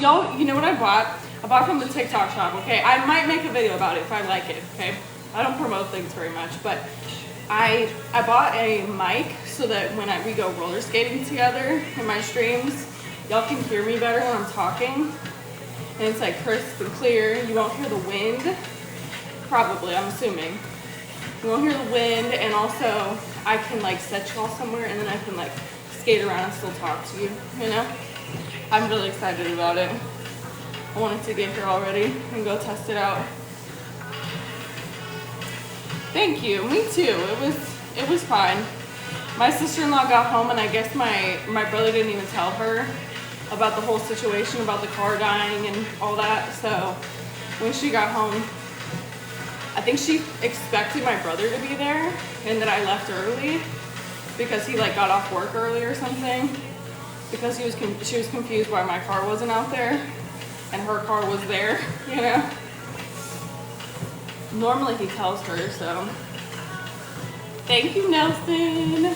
y'all, you know what I bought? I bought from the TikTok shop, okay? I might make a video about it if I like it, okay? I don't promote things very much, but I bought a mic so that when we go roller skating together in my streams, y'all can hear me better when I'm talking. And it's like crisp and clear. You won't hear the wind, probably, I'm assuming. You won't hear the wind, and also I can like set y'all somewhere and then I can like skate around and still talk to you, you know? I'm really excited about it. I wanted to get here already and go test it out. Thank you, me too. It was fine. My sister-in-law got home and I guess my brother didn't even tell her about the whole situation, about the car dying and all that. So when she got home, I think she expected my brother to be there and that I left early because he like got off work early or something, because she was confused why my car wasn't out there and her car was there, you know. Normally he tells her, so. Thank you, Nelson.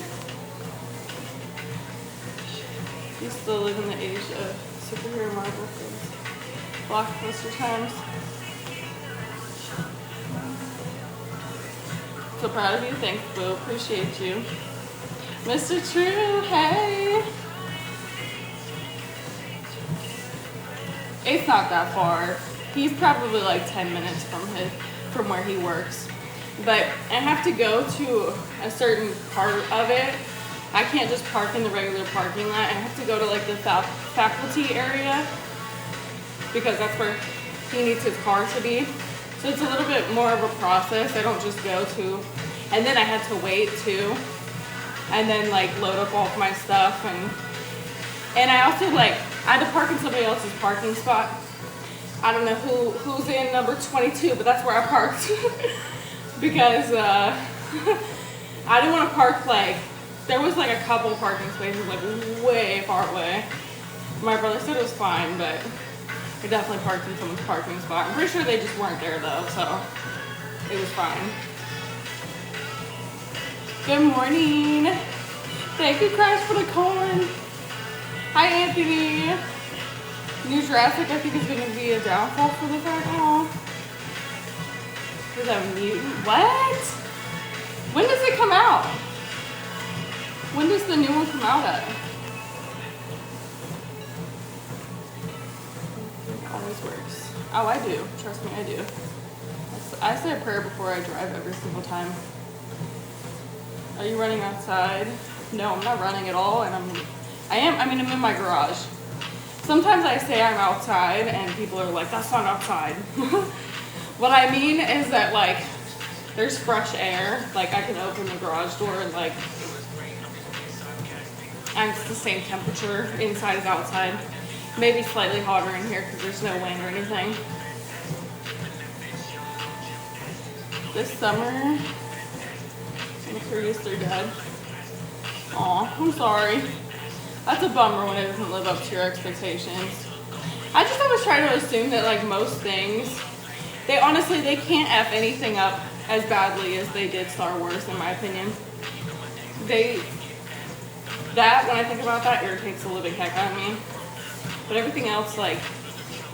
You still live in the age of superhero Marvel things. Blockbuster times. So proud of you. Thanks, Boo. Appreciate you. Mr. True, hey. It's not that far. He's probably like 10 minutes from where he works. But I have to go to a certain part of it. I can't just park in the regular parking lot. I have to go to like the faculty area because that's where he needs his car to be. So it's a little bit more of a process. I don't just go to, and then I had to wait too, and then like load up all of my stuff, and I also like I had to park in somebody else's parking spot. I don't know who's in number 22, but that's where I parked because I didn't want to park like. There was like a couple parking spaces like way far away. My brother said it was fine, but I definitely parked in someone's parking spot. I'm pretty sure they just weren't there though, so it was fine. Good morning. Thank you, Crash, for the corn. Hi, Anthony. New Jurassic, I think, is going to be a downfall for the fact. Oh, is that a mutant? What? When does it come out? When does the new one come out at? It always works. Oh, I do. Trust me, I do. I say a prayer before I drive every single time. Are you running outside? No, I'm not running at all, and I'm in my garage. Sometimes I say I'm outside, and people are like, that's not outside. What I mean is that, like, there's fresh air. Like, I can open the garage door and, like, and it's the same temperature inside as outside. Maybe slightly hotter in here because there's no wind or anything. This summer, I'm curious they're dead. Aw, I'm sorry. That's a bummer when it doesn't live up to your expectations. I just always try to assume that like most things, they can't F anything up as badly as they did Star Wars, in my opinion. That, when I think about that, irritates the living heck out of me. But everything else, like,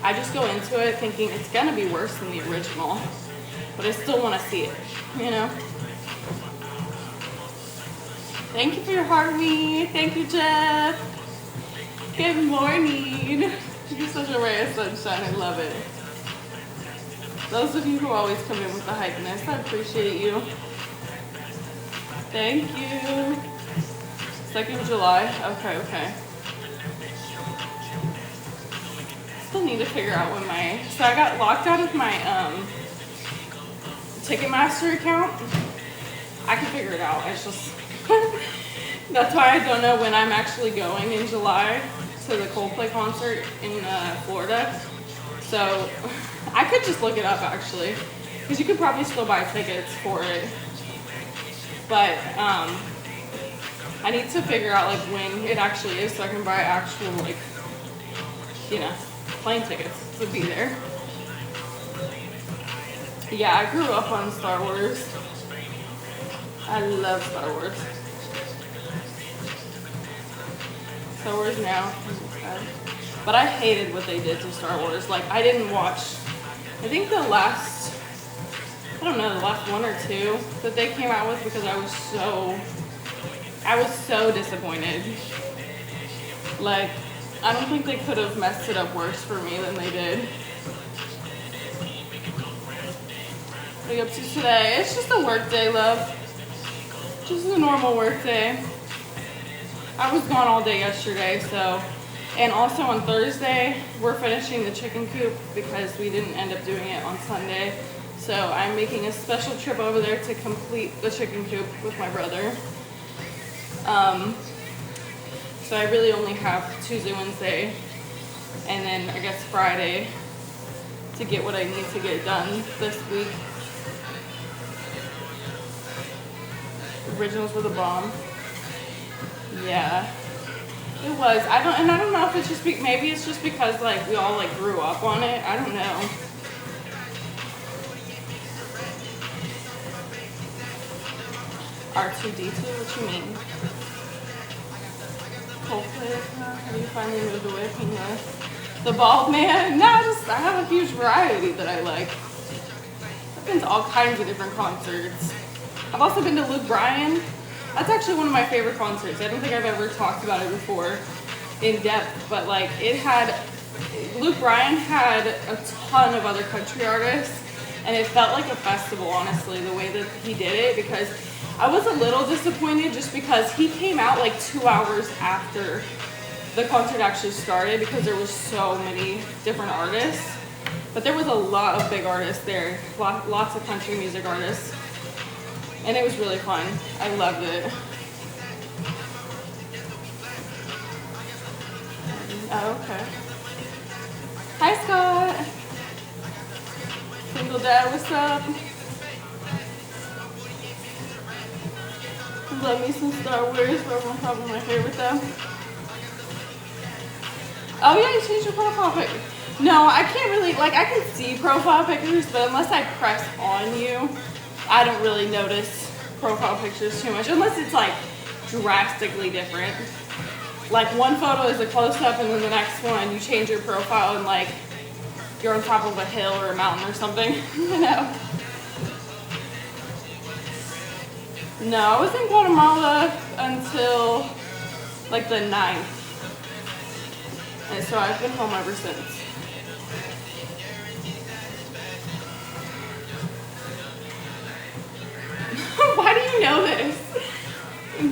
I just go into it thinking it's gonna be worse than the original. But I still want to see it, you know? Thank you for your heartbeat. Thank you, Jeff. Good morning. You're such a ray of sunshine. I love it. Those of you who always come in with the hypeness, I appreciate you. Thank you. 2nd of July. Okay. Still need to figure out when so I got locked out of my Ticketmaster account. I can figure it out. It's just that's why I don't know when I'm actually going in July to the Coldplay concert in Florida. So I could just look it up actually, because you could probably still buy tickets for it. But I need to figure out like when it actually is so I can buy actual like, you know, plane tickets to be there. Yeah, I grew up on Star Wars. I love Star Wars. Star Wars now. But I hated what they did to Star Wars. Like, I didn't watch, I think the last one or two that they came out with because I was so disappointed. Like, I don't think they could have messed it up worse for me than they did. What are you up to today? It's just a work day, love. Just a normal work day. I was gone all day yesterday, so. And also on Thursday, we're finishing the chicken coop because we didn't end up doing it on Sunday. So I'm making a special trip over there to complete the chicken coop with my brother. So I really only have Tuesday, Wednesday, and then I guess Friday to get what I need to get done this week. Originals were the bomb. Yeah, it was. I don't know if it's just maybe it's just because like we all like grew up on it. I don't know. R2D2, what you mean? Coldplay, have you finally moved away from the bald man? No, I have a huge variety that I like. I've been to all kinds of different concerts. I've also been to Luke Bryan. That's actually one of my favorite concerts. I don't think I've ever talked about it before in depth, but like Luke Bryan had a ton of other country artists, and it felt like a festival, honestly, the way that he did it, because I was a little disappointed just because he came out like 2 hours after the concert actually started because there was so many different artists. But there was a lot of big artists there, lots of country music artists. And it was really fun. I loved it. Oh, okay. Hi, Scott. Single dad, what's up? Love me some Star Wars, but probably my favorite though. Oh yeah, you changed your profile picture. No, I can't really, like I can see profile pictures, but unless I press on you, I don't really notice profile pictures too much, unless it's like drastically different. Like one photo is a close-up and then the next one you change your profile and like you're on top of a hill or a mountain or something, you know. No, I was in Guatemala until like the 9th. And so I've been home ever since. Why do you know this?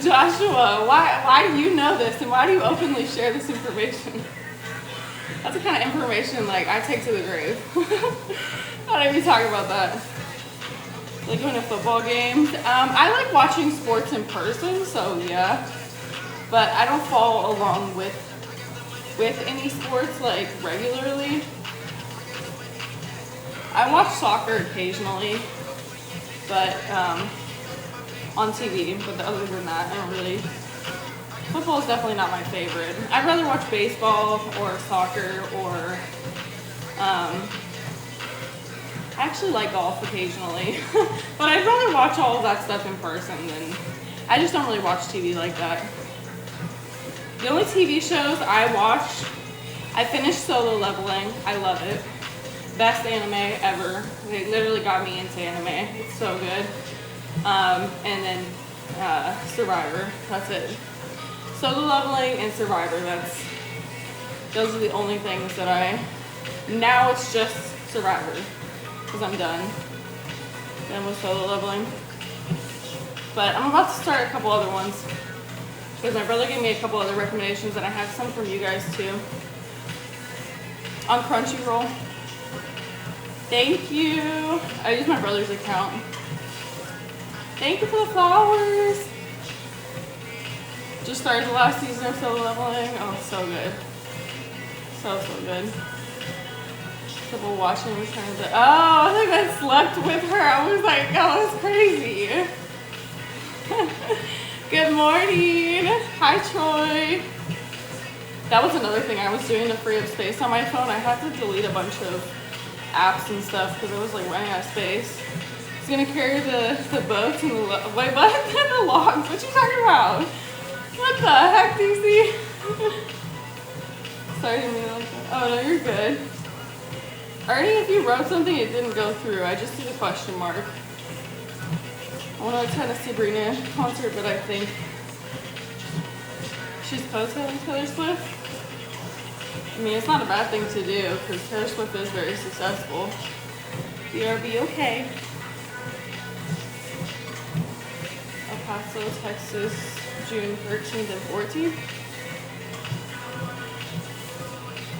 Joshua, why do you know this and why do you openly share this information? That's the kind of information like I take to the grave. I don't even talk about that. Like going to football games. I like watching sports in person, so yeah. But I don't follow along with any sports like regularly. I watch soccer occasionally, but on TV. But other than that, I don't really. Football is definitely not my favorite. I'd rather watch baseball or soccer or. I actually like golf occasionally, but I'd rather watch all of that stuff in person than. I just don't really watch TV like that. The only TV shows I watch, I finished Solo Leveling. I love it. Best anime ever. They literally got me into anime. It's so good. And then Survivor. That's it. Solo Leveling and Survivor. Those are the only things that now it's just Survivor. Because I'm done with Solo Leveling. But I'm about to start a couple other ones. Because my brother gave me a couple other recommendations and I have some from you guys too. On Crunchyroll. Thank you. I use my brother's account. Thank you for the flowers. Just started the last season of Solo Leveling. Oh, so good. So good. Triple watching Return of the... Oh, I think I slept with her. I was like, oh, that was crazy. Good morning. Hi, Troy. That was another thing I was doing to free up space on my phone. I had to delete a bunch of apps and stuff because I was like running out of space. It's gonna carry the boats and the logs. What are you talking about? What the heck, DC? Sorry, I didn't mean to like that. Oh, no, you're good. Artie, if you wrote something, it didn't go through. I just did a question mark. I want to attend a Sabrina concert, but I think she's co-signing Taylor Swift. I mean, it's not a bad thing to do because Taylor Swift is very successful. BRB, okay. El Paso, Texas, June 13th and 14th.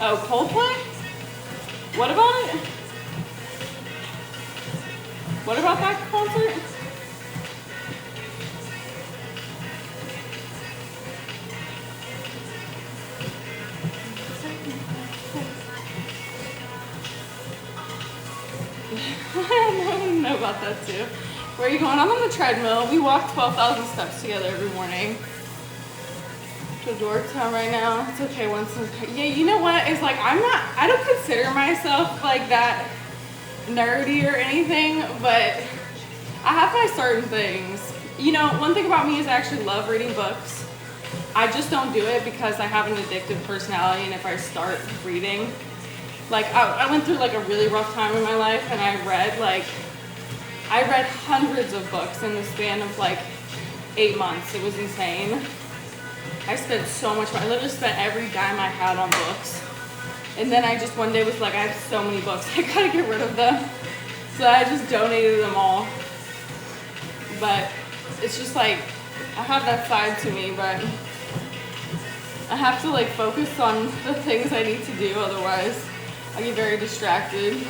Oh, Coldplay? What about it? What about that concert? I don't know about that too. Where are you going? I'm on the treadmill. We walk 12,000 steps together every morning. To Dorktown right now. It's okay once. Yeah, you know what? It's like I don't consider myself like that nerdy or anything, but I have my certain things. You know, one thing about me is I actually love reading books. I just don't do it because I have an addictive personality, and if I start reading, like I went through like a really rough time in my life, and I read hundreds of books in the span of like 8 months. It was insane. I spent so much money. I literally spent every dime I had on books. And then I just one day was like, I have so many books, I gotta get rid of them. So I just donated them all. But it's just like, I have that side to me, but I have to like focus on the things I need to do, otherwise I get very distracted.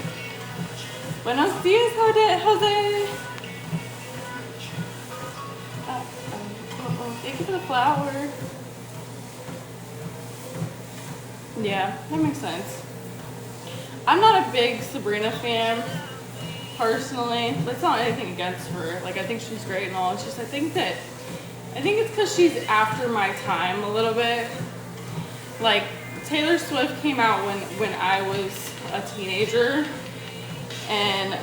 Buenos dias, Jose. Thank you for the flower. Yeah, that makes sense. I'm not a big Sabrina fan, personally. That's not anything against her. Like, I think she's great and all. It's just, I think it's because she's after my time a little bit. Like, Taylor Swift came out when I was a teenager, and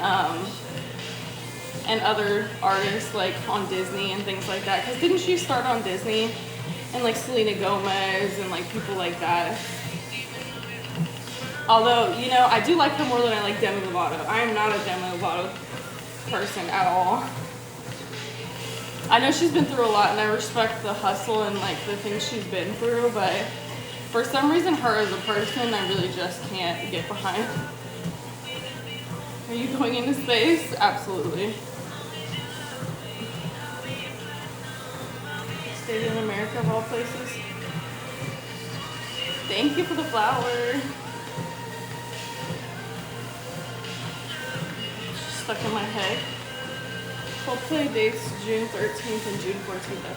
other artists like on Disney and things like that. Because didn't she start on Disney? And like Selena Gomez and like people like that. Although, you know, I do like her more than I like Demi Lovato. I am not a Demi Lovato person at all. I know she's been through a lot, and I respect the hustle and like the things she's been through, but for some reason, her as a person, I really just can't get behind. Are you going into space? Absolutely. State in America of all places. Thank you for the flower. Stuck in my head. Coldplay dates June 13th and June 14th.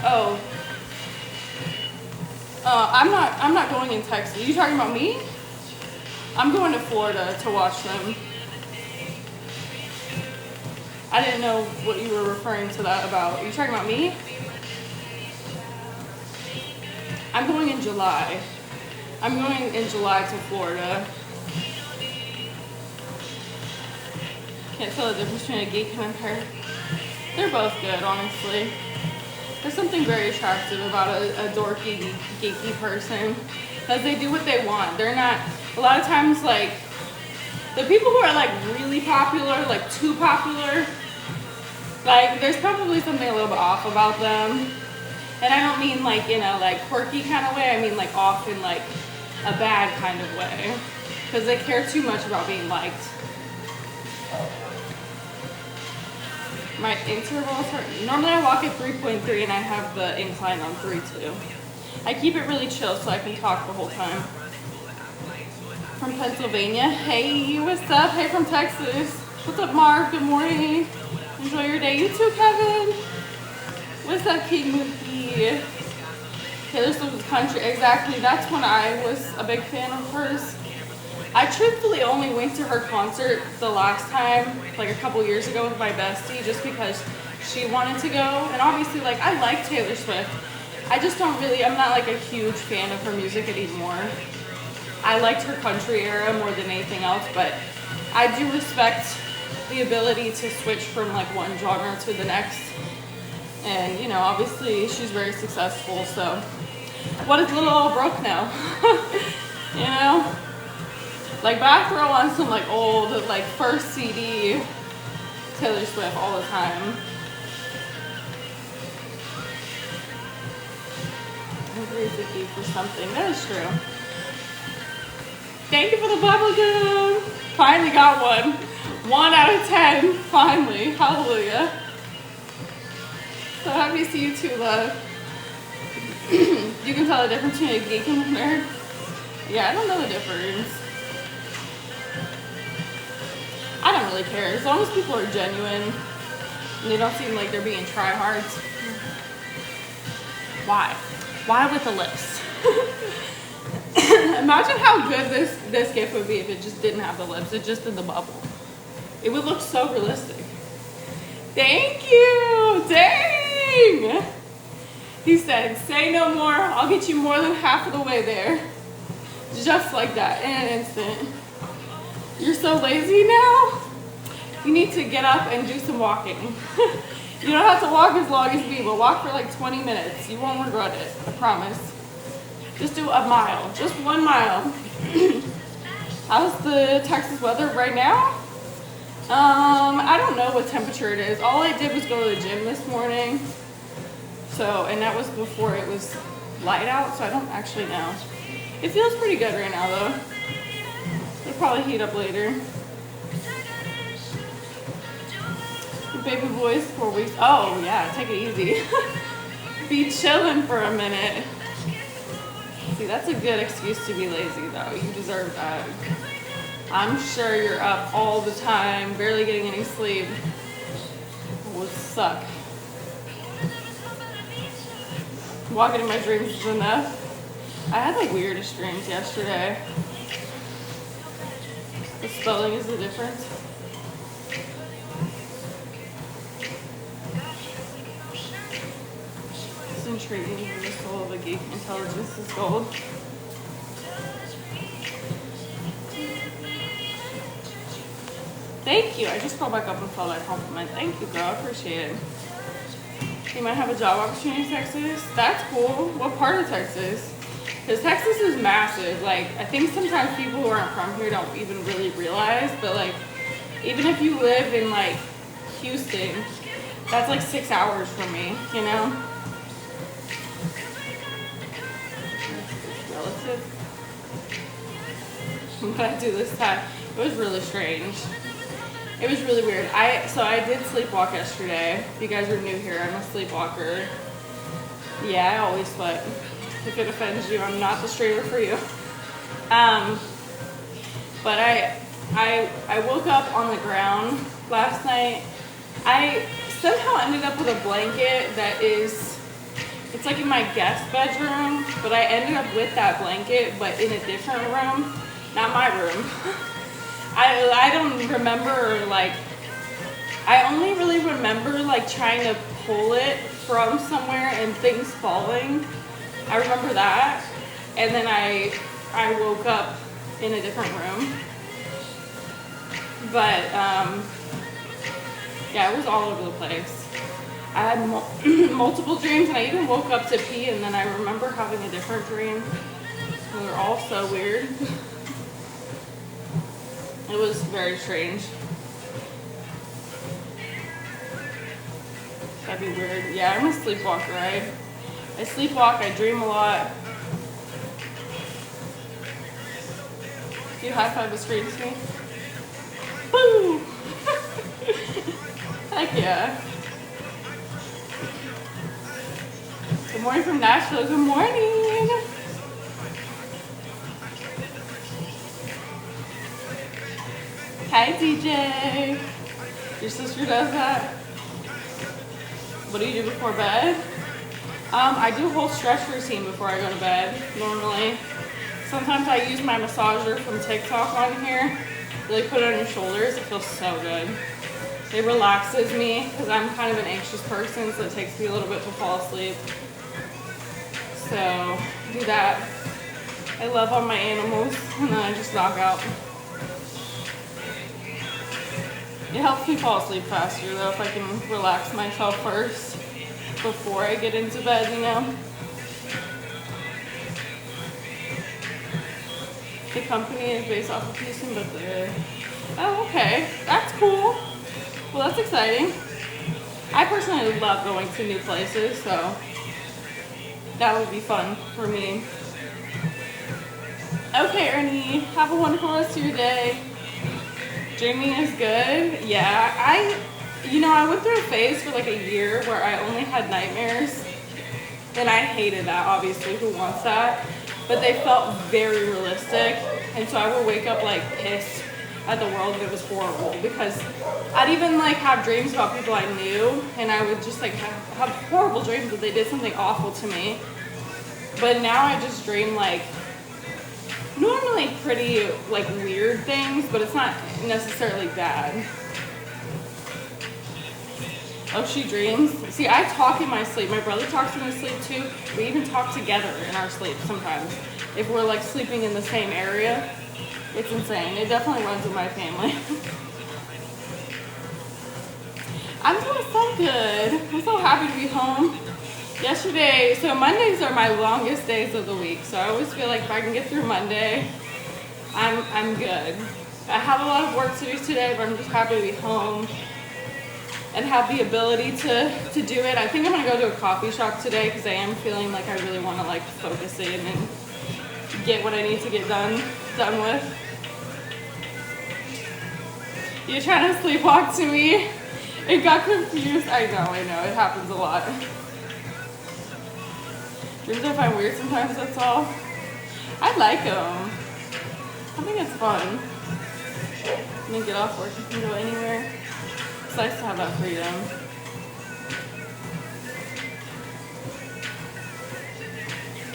Oh. I'm not going in Texas. Are you talking about me? I'm going to Florida to watch them. I didn't know what you were referring to that about. Are you talking about me? I'm going in July. I'm going in July to Florida. Can't tell the difference between a geek and a nerd. They're both good, honestly. There's something very attractive about a dorky, geeky person, because they do what they want. They're not, a lot of times, like, the people who are, like, really popular, like, too popular, like, there's probably something a little bit off about them. And I don't mean, like, in a, like, quirky kind of way. I mean, like, off in, like, a bad kind of way. Because they care too much about being liked. My intervals are, normally I walk at 3.3 and I have the incline on 3.2. I keep it really chill so I can talk the whole time. From Pennsylvania. Hey, what's up? Hey, from Texas. What's up, Mark? Good morning. Enjoy your day. You too, Kevin. What's up, King Mookie? Taylor Swift's country. Exactly. That's when I was a big fan of hers. I truthfully only went to her concert the last time, like a couple years ago with my bestie, just because she wanted to go. And obviously, like, I like Taylor Swift. I just don't really, I'm not like a huge fan of her music anymore. I liked her country era more than anything else, but I do respect the ability to switch from like one genre to the next. And, you know, obviously she's very successful, so. What does little old Brooke know? You know? Like, but I throw on some like old, like first CD Taylor Swift all the time. I'm crazy for something. That is true. Thank you for the bubble gum. Finally got one. 1 out of 10. Finally. Hallelujah. So happy to see you too, love. You can tell the difference between a geek and a nerd. Yeah, I don't know the difference. I don't really care. As long as people are genuine and they don't seem like they're being tryhards. Why? Why with the lips? Imagine how good this gift would be if it just didn't have the lips. It just did the bubble. It would look so realistic. Thank you. Dang. He said, say no more. I'll get you more than half of the way there. Just like that, in an instant. You're so lazy now? You need to get up and do some walking. You don't have to walk as long as me, but walk for like 20 minutes. You won't regret it, I promise. Just do a mile, just 1 mile. How's the Texas weather right now? I don't know what temperature it is. All I did was go to the gym this morning. So, and that was before it was light out, so I don't actually know. It feels pretty good right now though. It'll probably heat up later. Baby boys, 4 weeks. Oh yeah, take it easy. Be chilling for a minute. See, that's a good excuse to be lazy though. You deserve that. I'm sure you're up all the time, barely getting any sleep. It would suck. Walking in my dreams is enough. I had like weirdest dreams yesterday. The spelling is the difference. It's intriguing. The soul of a geek. Intelligence is gold. Thank you. I just scrolled back up and saw that compliment. Thank you, girl. I appreciate it. You might have a job opportunity in Texas. That's cool. What part of Texas? Because Texas is massive. Like, I think sometimes people who aren't from here don't even really realize, but like, even if you live in like Houston, that's like 6 hours from me, you know? Relative. What I do this time? It was really strange. It was really weird. So I did sleepwalk yesterday. If you guys are new here, I'm a sleepwalker. Yeah, I always sweat. If it offends you, I'm not the streamer for you. But I woke up on the ground last night. I somehow ended up with a blanket that is, it's like in my guest bedroom, but I ended up with that blanket, but in a different room, not my room. I don't remember, like, I only really remember like trying to pull it from somewhere and things falling. I remember that. And then I woke up in a different room. But yeah, it was all over the place. I had multiple dreams, and I even woke up to pee, and then I remember having a different dream. They were all so weird. It was very strange. That'd be weird. Yeah, I'm a sleepwalker, right? I sleepwalk, I dream a lot. You high five the screen to me? Woo! Heck yeah. Good morning from Nashville. Good morning. Hi, DJ. Your sister does that? What do you do before bed? I do a whole stretch routine before I go to bed, normally. Sometimes I use my massager from TikTok on here. Really put it on your shoulders. It feels so good. It relaxes me because I'm kind of an anxious person, so it takes me a little bit to fall asleep. So, do that. I love all my animals, and then I just knock out. It helps me fall asleep faster, though, if I can relax myself first before I get into bed, you know? the company is based off of Houston, but the, oh, okay, that's cool. Well, that's exciting. I personally love going to new places, so that would be fun for me. Okay, Ernie, have a wonderful rest of your day. Dreaming is good. Yeah, I went through a phase for like a year where I only had nightmares, and I hated that, obviously, who wants that? But they felt very realistic, and so I would wake up like pissed at the world, and it was horrible because I'd even like have dreams about people I knew, and I would just like have horrible dreams that they did something awful to me. But now I just dream like normally pretty like weird things, but it's not necessarily bad. Oh, she dreams? See, I talk in my sleep. My brother talks in his sleep too. We even talk together in our sleep sometimes. If we're like sleeping in the same area, it's insane. It definitely runs in my family. I'm doing so good. I'm so happy to be home. Yesterday, so Mondays are my longest days of the week. So I always feel like if I can get through Monday, I'm good. I have a lot of work to do today, but I'm just happy to be home and have the ability to do it. I think I'm gonna go to a coffee shop today because I am feeling like I really want to like focus in and get what I need to get done with. You're trying to sleepwalk to me. It got confused. I know, it happens a lot. Dreams I find weird sometimes, that's all. I like them. I think it's fun. You can get off work, you can go anywhere. It's nice to have that freedom.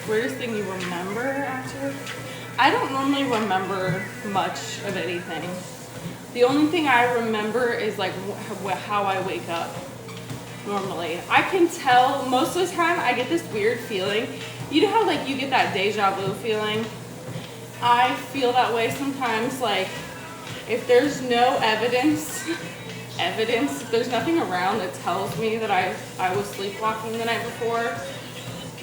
Weirdest thing you remember after? I don't normally remember much of anything. The only thing I remember is like how I wake up normally. I can tell most of the time I get this weird feeling. You know how like you get that deja vu feeling? I feel that way sometimes, like if there's no evidence, if there's nothing around that tells me that I was sleepwalking the night before,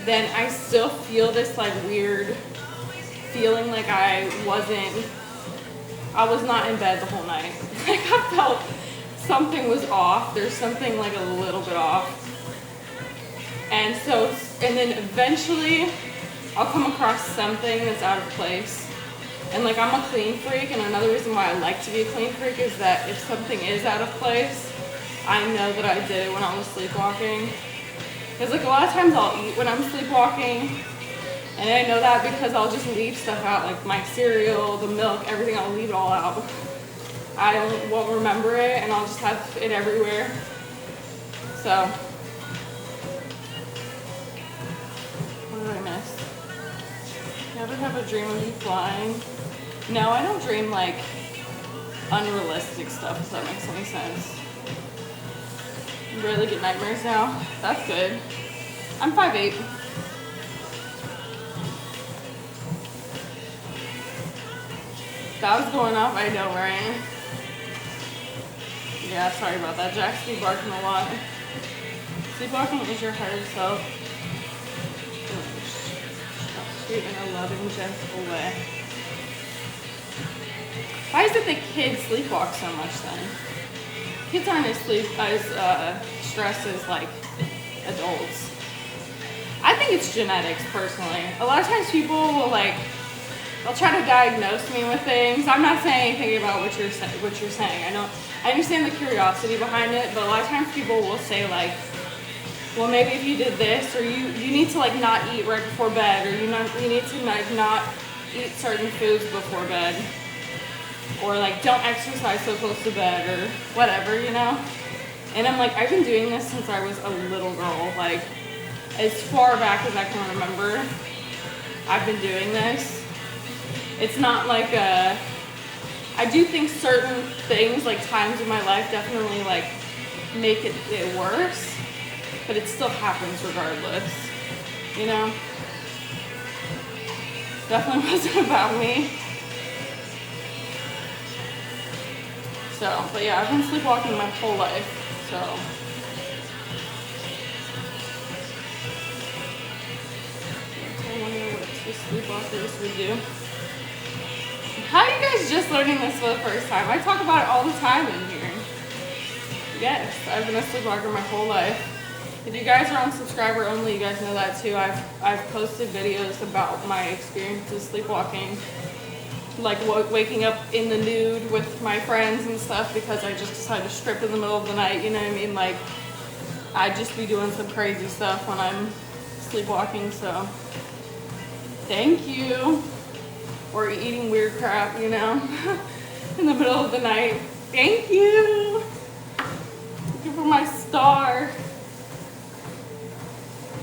then I still feel this like weird feeling like I was not in bed the whole night. Like I felt something was off. There's something like a little bit off. And then eventually I'll come across something that's out of place. And like I'm a clean freak, and another reason why I like to be a clean freak is that if something is out of place, I know that I did it when I was sleepwalking. Because like a lot of times I'll eat when I'm sleepwalking, and I know that because I'll just leave stuff out, like my cereal, the milk, everything, I'll leave it all out. I won't remember it, and I'll just have it everywhere. So, what did I miss? You ever have a dream of you flying? No, I don't dream like unrealistic stuff, if that makes any sense. You rarely get nightmares now? That's good. I'm 5'8". That was going off, I know, right? Yeah, sorry about that. Jack's been barking a lot. Sleepwalking is your higher self. In a loving, gentle way. Why is it that kids sleepwalk so much then? Kids aren't as stressed as like adults. I think it's genetics personally. A lot of times people will they'll try to diagnose me with things. I'm not saying anything about what you're saying. I understand the curiosity behind it, but a lot of times people will say like, well, maybe if you did this, or you need to like not eat right before bed, or you need to like not eat certain foods before bed, or like don't exercise so close to bed, or whatever, you know? And I'm like, I've been doing this since I was a little girl, like as far back as I can remember, I've been doing this. It's not like I do think certain things, like times in my life definitely like make it worse. But it still happens regardless, you know? Definitely wasn't about me. So, but yeah, I've been sleepwalking my whole life, so. I wonder what the sleepwalkers would do. just learning this for the first time. I talk about it all the time in here. Yes, I've been a sleepwalker my whole life. If you guys are on subscriber only, you guys know that too. I've posted videos about my experiences sleepwalking, like waking up in the nude with my friends and stuff because I just decided to strip in the middle of the night, you know what I mean? Like, I'd just be doing some crazy stuff when I'm sleepwalking, so thank you. Or eating weird crap, you know, in the middle of the night. Thank you. Thank you for my star.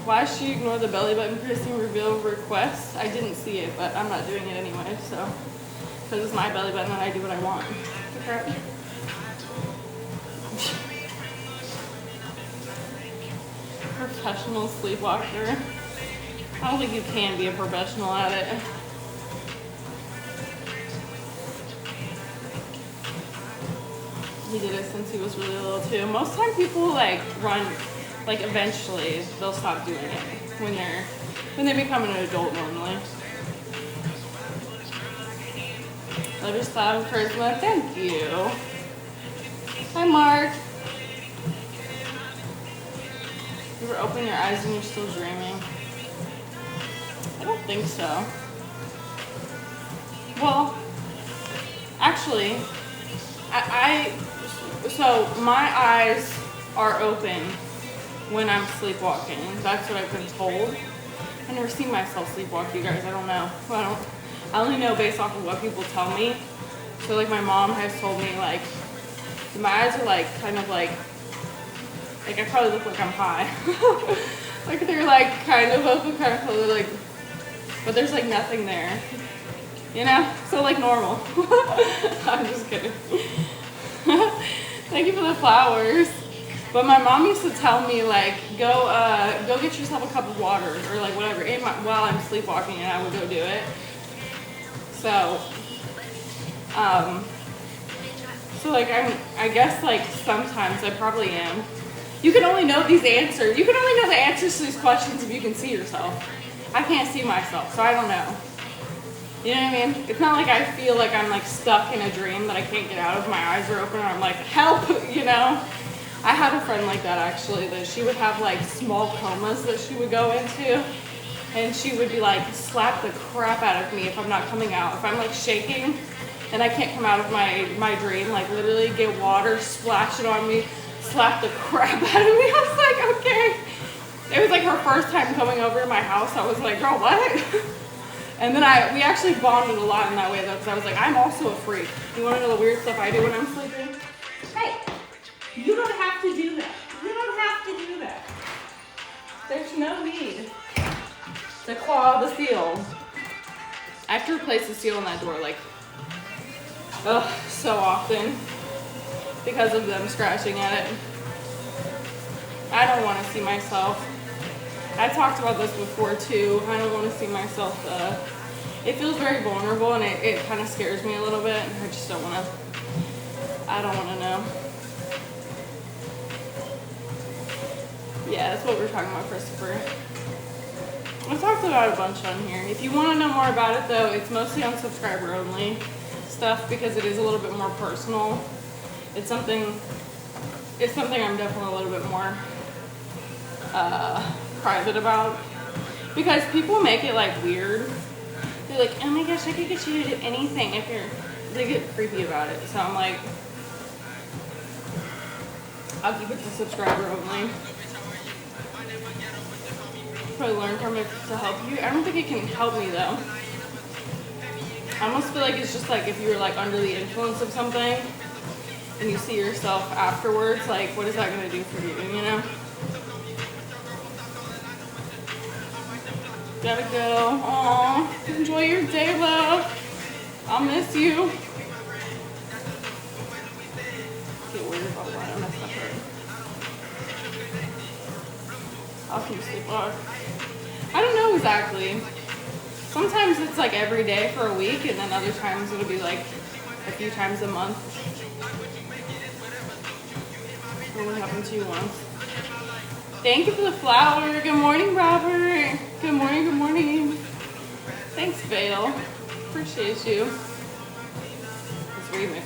Why should she ignore the belly button piercing reveal request? I didn't see it, but I'm not doing it anyway, so. Because it's my belly button and I do what I want. Okay. Professional sleepwalker. I don't think you can be a professional at it. He did it since he was really little too. Most time people like run, like eventually they'll stop doing it when they become an adult normally. Love your style and charisma. Thank you. Hi, Mark. You ever open your eyes and you're still dreaming? I don't think so. Well, actually, so my eyes are open when I'm sleepwalking. That's what I've been told. I've never seen myself sleepwalk, you guys. I don't know. I only know based off of what people tell me. So like my mom has told me like my eyes are like kind of like I probably look like I'm high. Like they're like kind of open, kind of closed, like, but there's like nothing there. You know? So like normal. I'm just kidding. Thank you for the flowers. But my mom used to tell me like, go get yourself a cup of water or like whatever while I'm sleepwalking, and I would go do it. So, so like I guess like sometimes I probably am. You can only know these answers. You can only know the answers to these questions if you can see yourself. I can't see myself, so I don't know. You know what I mean? It's not like I feel like I'm like stuck in a dream that I can't get out of. My eyes are open and I'm like, help, you know? I had a friend like that actually, that she would have like small comas that she would go into, and she would be like, slap the crap out of me if I'm not coming out. If I'm like shaking and I can't come out of my dream, like literally get water, splash it on me, slap the crap out of me. I was like, okay. It was like her first time coming over to my house. I was like, girl, what? And then we actually bonded a lot in that way though, because I was like, I'm also a freak. You want to know the weird stuff I do when I'm sleeping? Hey, you don't have to do that. You don't have to do that. There's no need to claw the seal. I have to replace the seal on that door like, so often because of them scratching at it. I don't want to see myself. I talked about this before too. I don't want to see myself. It feels very vulnerable and it kind of scares me a little bit. I just don't want to. I don't want to know. Yeah, that's what we're talking about, Christopher. I talked about a bunch on here. If you want to know more about it though, it's mostly on subscriber only stuff because it is a little bit more personal. It's something I'm definitely a little bit more private about, because people make it like weird. They're like, oh my gosh, I could get you to do anything if they get creepy about it. So I'm like, I'll keep it to subscriber only. Probably learn from it to help you. I don't think it can help me though. I almost feel like it's just like if you were like under the influence of something and you see yourself afterwards, like what is that going to do for you, you know? Gotta go. Aw, enjoy your day, love. I'll miss you. Get weird about why I messed up her. How can you sleepwalk? I don't know exactly. Sometimes it's like every day for a week, and then other times it'll be like a few times a month. It only happened to you once. Thank you for the flower. Good morning, Robert. Good morning, good morning. Thanks, Vale. Appreciate you. or even if